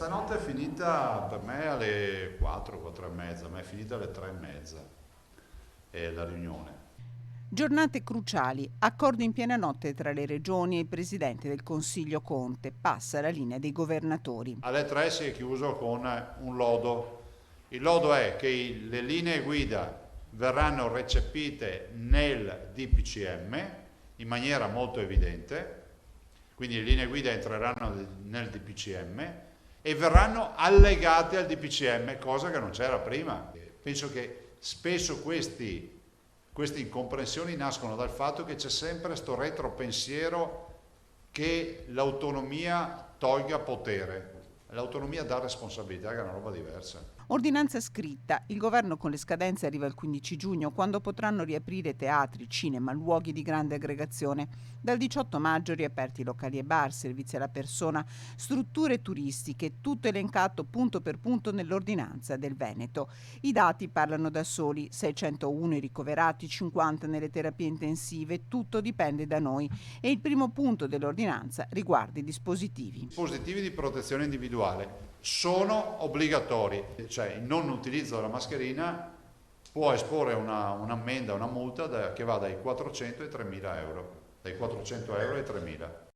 Stanotte è finita per me alle 4, 4 e mezza, ma è finita alle 3 e mezza la riunione. Giornate cruciali, accordo in piena notte tra le regioni e il presidente del Consiglio Conte, passa la linea dei governatori. Alle 3 si è chiuso con un lodo. Il lodo è che le linee guida verranno recepite nel DPCM in maniera molto evidente, quindi le linee guida entreranno nel DPCM e verranno allegate al DPCM, cosa che non c'era prima. Penso che spesso queste incomprensioni nascono dal fatto che c'è sempre questo retropensiero che l'autonomia tolga potere. L'autonomia dà responsabilità, che è una roba diversa. Ordinanza scritta. Il governo con le scadenze arriva il 15 giugno, quando potranno riaprire teatri, cinema, luoghi di grande aggregazione. Dal 18 maggio riaperti locali e bar, servizi alla persona, strutture turistiche, tutto elencato punto per punto nell'ordinanza del Veneto. I dati parlano da soli, 601 i ricoverati, 50 nelle terapie intensive, tutto dipende da noi. E il primo punto dell'ordinanza riguarda i dispositivi. I dispositivi di protezione individuale sono obbligatori, cioè il non utilizzo della mascherina può esporre un'ammenda, una multa che va dai 400 ai 3.000 euro, dai 400 euro ai 3.000.